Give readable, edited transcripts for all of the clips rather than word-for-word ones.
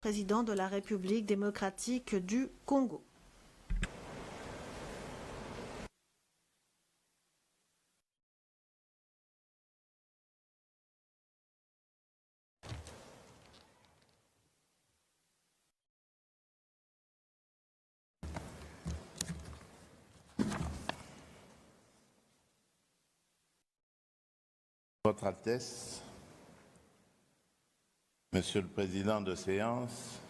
Président de la République démocratique du Congo. Votre Altesse, Monsieur le Président de séance,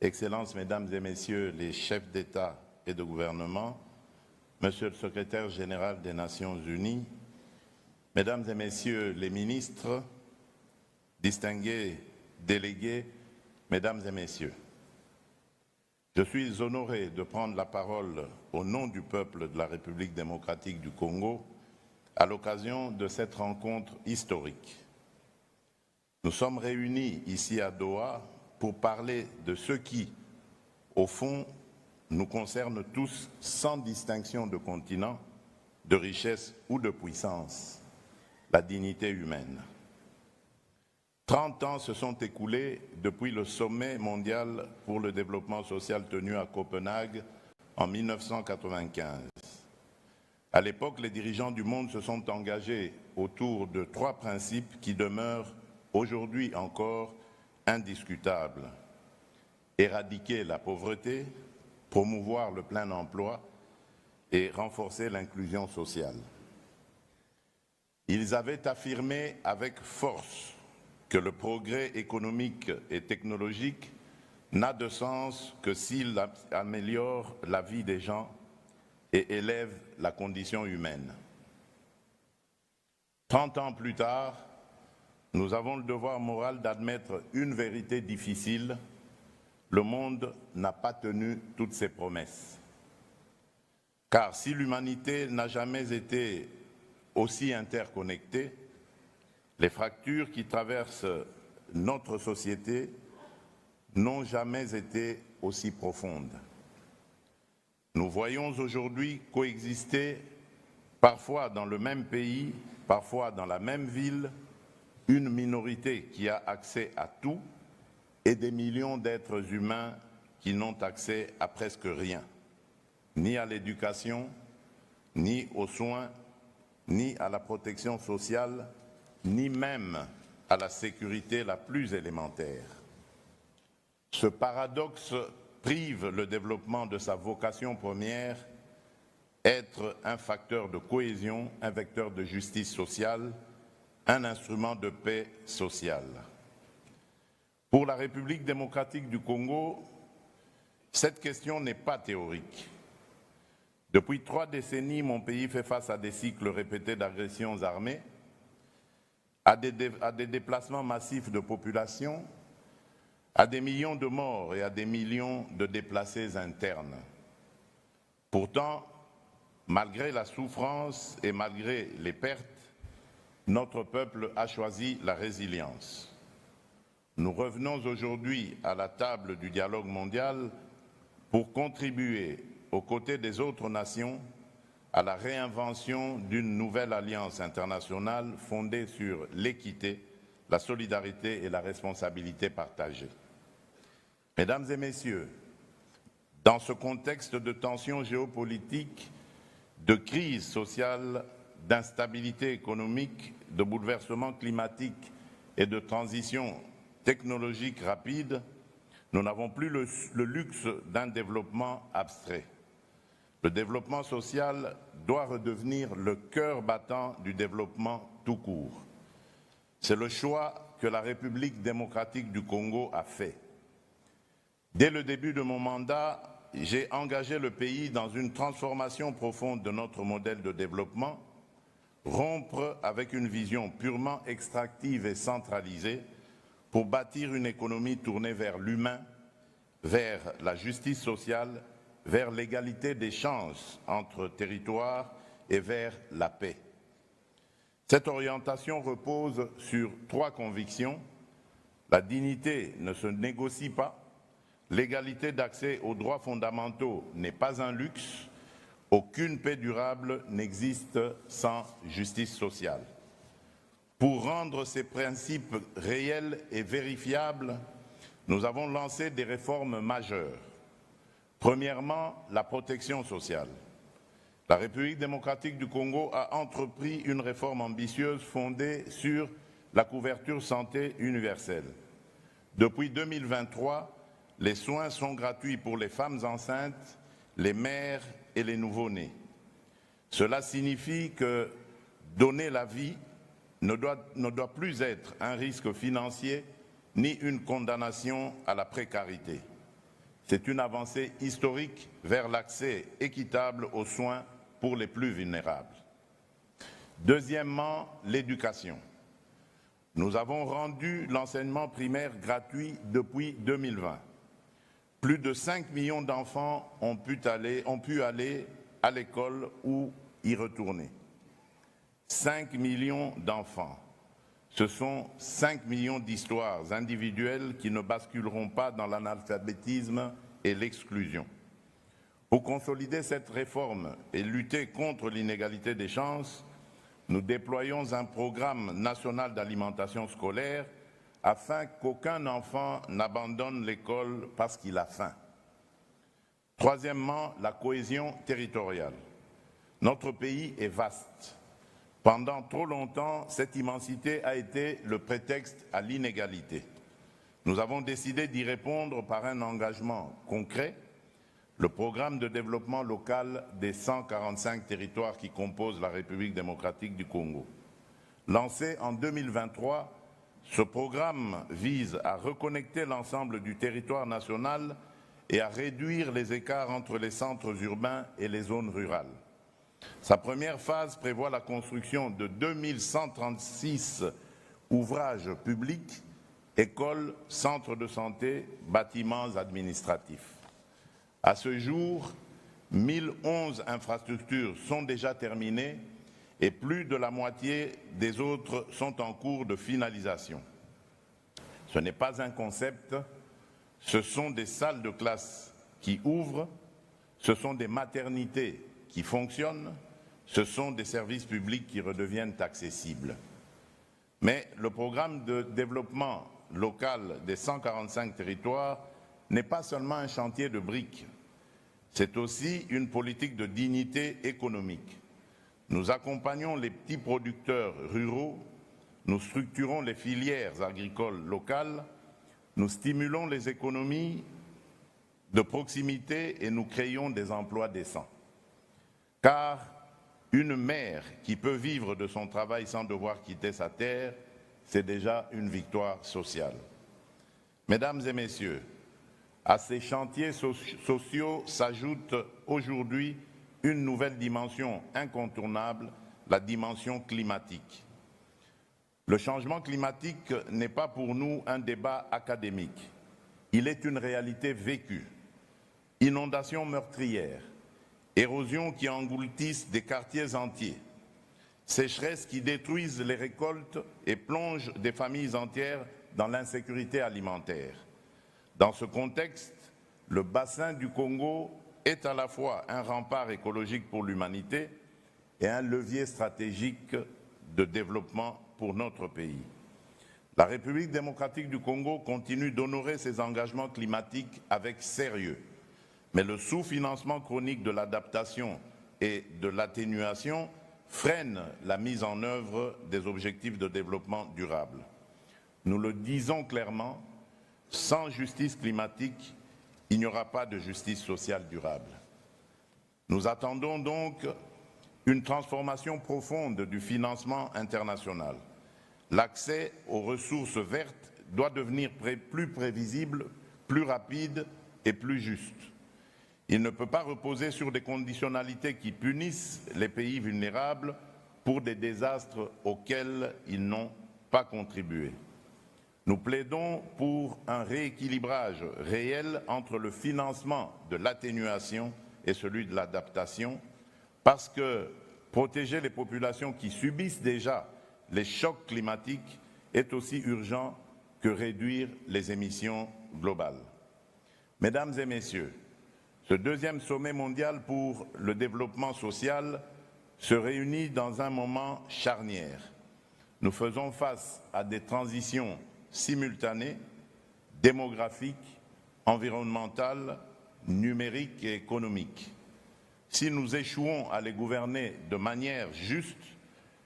Excellences, Mesdames et Messieurs les chefs d'État et de gouvernement, Monsieur le Secrétaire général des Nations Unies, Mesdames et Messieurs les ministres, distingués délégués, Mesdames et Messieurs, je suis honoré de prendre la parole au nom du peuple de la République démocratique du Congo à l'occasion de cette rencontre historique. Nous sommes réunis ici à Doha pour parler de ce qui, au fond, nous concerne tous sans distinction de continent, de richesse ou de puissance, la dignité humaine. 30 ans se sont écoulés depuis le sommet mondial pour le développement social tenu à Copenhague en 1995. À l'époque, les dirigeants du monde se sont engagés autour de 3 principes qui demeurent aujourd'hui encore indiscutables. Éradiquer la pauvreté, promouvoir le plein emploi et renforcer l'inclusion sociale. Ils avaient affirmé avec force que le progrès économique et technologique n'a de sens que s'il améliore la vie des gens et élève la condition humaine. 30 ans plus tard, nous avons le devoir moral d'admettre une vérité difficile: le monde n'a pas tenu toutes ses promesses. Car si l'humanité n'a jamais été aussi interconnectée, les fractures qui traversent notre société n'ont jamais été aussi profondes. Nous voyons aujourd'hui coexister, parfois dans le même pays, parfois dans la même ville, une minorité qui a accès à tout et des millions d'êtres humains qui n'ont accès à presque rien, ni à l'éducation, ni aux soins, ni à la protection sociale, ni même à la sécurité la plus élémentaire. Ce paradoxe prive le développement de sa vocation première, être un facteur de cohésion, un vecteur de justice sociale, un instrument de paix sociale. Pour la République démocratique du Congo, cette question n'est pas théorique. Depuis 3 décennies, mon pays fait face à des cycles répétés d'agressions armées, à des déplacements massifs de population, à des millions de morts et à des millions de déplacés internes. Pourtant, malgré la souffrance et malgré les pertes, notre peuple a choisi la résilience. Nous revenons aujourd'hui à la table du dialogue mondial pour contribuer, aux côtés des autres nations, à la réinvention d'une nouvelle alliance internationale fondée sur l'équité, la solidarité et la responsabilité partagée. Mesdames et Messieurs, dans ce contexte de tensions géopolitiques, de crise sociale, d'instabilité économique, de bouleversement climatique et de transition technologique rapide, nous n'avons plus le luxe d'un développement abstrait. Le développement social doit redevenir le cœur battant du développement tout court. C'est le choix que la République démocratique du Congo a fait. Dès le début de mon mandat, j'ai engagé le pays dans une transformation profonde de notre modèle de développement, rompre avec une vision purement extractive et centralisée pour bâtir une économie tournée vers l'humain, vers la justice sociale, vers l'égalité des chances entre territoires et vers la paix. Cette orientation repose sur 3 convictions. La dignité ne se négocie pas. L'égalité d'accès aux droits fondamentaux n'est pas un luxe. Aucune paix durable n'existe sans justice sociale. Pour rendre ces principes réels et vérifiables, nous avons lancé des réformes majeures. Premièrement, la protection sociale. La République démocratique du Congo a entrepris une réforme ambitieuse fondée sur la couverture santé universelle. Depuis 2023, les soins sont gratuits pour les femmes enceintes, les mères et les nouveau-nés. Cela signifie que donner la vie ne doit plus être un risque financier ni une condamnation à la précarité. C'est une avancée historique vers l'accès équitable aux soins pour les plus vulnérables. Deuxièmement, l'éducation. Nous avons rendu l'enseignement primaire gratuit depuis 2020. Plus de 5 millions d'enfants ont pu aller à l'école ou y retourner. 5 millions d'enfants. Ce sont 5 millions d'histoires individuelles qui ne basculeront pas dans l'analphabétisme et l'exclusion. Pour consolider cette réforme et lutter contre l'inégalité des chances, nous déployons un programme national d'alimentation scolaire afin qu'aucun enfant n'abandonne l'école parce qu'il a faim. Troisièmement, la cohésion territoriale. Notre pays est vaste. Pendant trop longtemps, cette immensité a été le prétexte à l'inégalité. Nous avons décidé d'y répondre par un engagement concret, le programme de développement local des 145 territoires qui composent la République démocratique du Congo. Lancé en 2023, ce programme vise à reconnecter l'ensemble du territoire national et à réduire les écarts entre les centres urbains et les zones rurales. Sa première phase prévoit la construction de 2136 ouvrages publics, écoles, centres de santé, bâtiments administratifs. À ce jour, 1011 infrastructures sont déjà terminées et plus de la moitié des autres sont en cours de finalisation. Ce n'est pas un concept, ce sont des salles de classe qui ouvrent, ce sont des maternités qui fonctionnent, ce sont des services publics qui redeviennent accessibles. Mais le programme de développement local des 145 territoires n'est pas seulement un chantier de briques, c'est aussi une politique de dignité économique. Nous accompagnons les petits producteurs ruraux, nous structurons les filières agricoles locales, nous stimulons les économies de proximité et nous créons des emplois décents. Car une mère qui peut vivre de son travail sans devoir quitter sa terre, c'est déjà une victoire sociale. Mesdames et messieurs, à ces chantiers sociaux s'ajoute aujourd'hui une nouvelle dimension incontournable, la dimension climatique. Le changement climatique n'est pas pour nous un débat académique. Il est une réalité vécue. Inondations meurtrières, érosions qui engloutissent des quartiers entiers, sécheresses qui détruisent les récoltes et plongent des familles entières dans l'insécurité alimentaire. Dans ce contexte, le bassin du Congo est à la fois un rempart écologique pour l'humanité et un levier stratégique de développement pour notre pays. La République démocratique du Congo continue d'honorer ses engagements climatiques avec sérieux. Mais le sous-financement chronique de l'adaptation et de l'atténuation freine la mise en œuvre des objectifs de développement durable. Nous le disons clairement, sans justice climatique, il n'y aura pas de justice sociale durable. Nous attendons donc une transformation profonde du financement international. L'accès aux ressources vertes doit devenir plus prévisible, plus rapide et plus juste. Il ne peut pas reposer sur des conditionnalités qui punissent les pays vulnérables pour des désastres auxquels ils n'ont pas contribué. Nous plaidons pour un rééquilibrage réel entre le financement de l'atténuation et celui de l'adaptation, parce que protéger les populations qui subissent déjà les chocs climatiques est aussi urgent que réduire les émissions globales. Mesdames et messieurs, ce deuxième sommet mondial pour le développement social se réunit dans un moment charnière. Nous faisons face à des transitions simultanées, démographique, environnementale, numérique et économique. Si nous échouons à les gouverner de manière juste,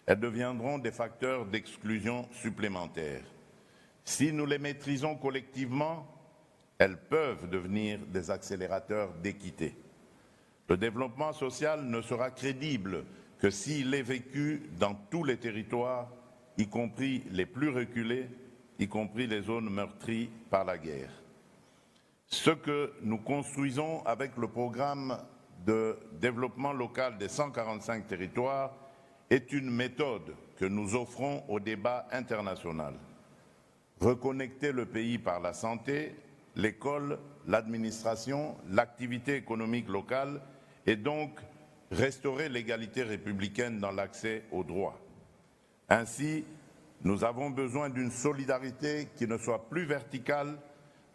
elles deviendront des facteurs d'exclusion supplémentaires. Si nous les maîtrisons collectivement, elles peuvent devenir des accélérateurs d'équité. Le développement social ne sera crédible que s'il est vécu dans tous les territoires, y compris les plus reculés, y compris les zones meurtries par la guerre. Ce que nous construisons avec le programme de développement local des 145 territoires est une méthode que nous offrons au débat international. Reconnecter le pays par la santé, l'école, l'administration, l'activité économique locale et donc restaurer l'égalité républicaine dans l'accès aux droits. Ainsi, nous avons besoin d'une solidarité qui ne soit plus verticale,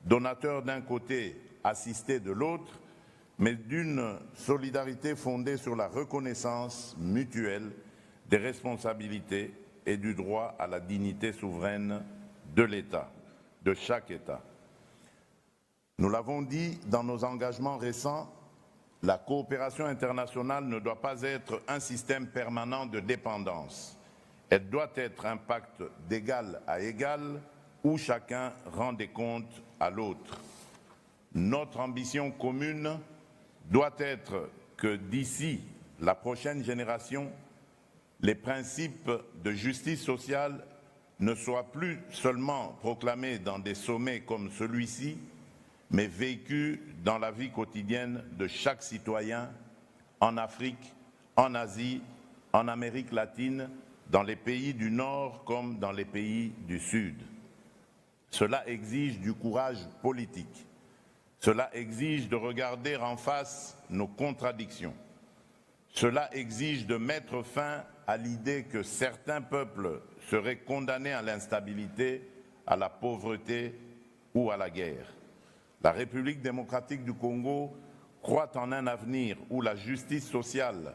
donateur d'un côté, assisté de l'autre, mais d'une solidarité fondée sur la reconnaissance mutuelle des responsabilités et du droit à la dignité souveraine de l'État, de chaque État. Nous l'avons dit dans nos engagements récents, la coopération internationale ne doit pas être un système permanent de dépendance. Elle doit être un pacte d'égal à égal où chacun rend des comptes à l'autre. Notre ambition commune doit être que d'ici la prochaine génération, les principes de justice sociale ne soient plus seulement proclamés dans des sommets comme celui-ci, mais vécus dans la vie quotidienne de chaque citoyen en Afrique, en Asie, en Amérique latine, dans les pays du Nord comme dans les pays du Sud. Cela exige du courage politique. Cela exige de regarder en face nos contradictions. Cela exige de mettre fin à l'idée que certains peuples seraient condamnés à l'instabilité, à la pauvreté ou à la guerre. La République démocratique du Congo croit en un avenir où la justice sociale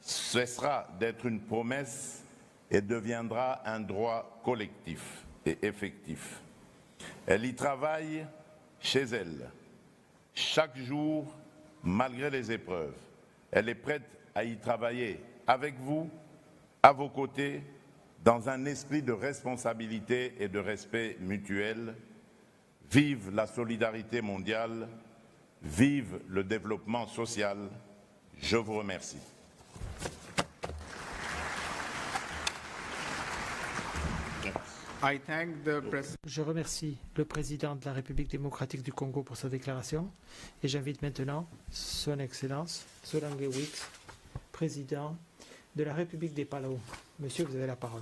cessera d'être une promesse et deviendra un droit collectif et effectif. Elle y travaille chez elle, chaque jour, malgré les épreuves. Elle est prête à y travailler avec vous, à vos côtés, dans un esprit de responsabilité et de respect mutuel. Vive la solidarité mondiale, vive le développement social. Je vous remercie. Je remercie le président de la République démocratique du Congo pour sa déclaration et j'invite maintenant son Excellence Solange Wix, président de la République des Palau. Monsieur, vous avez la parole.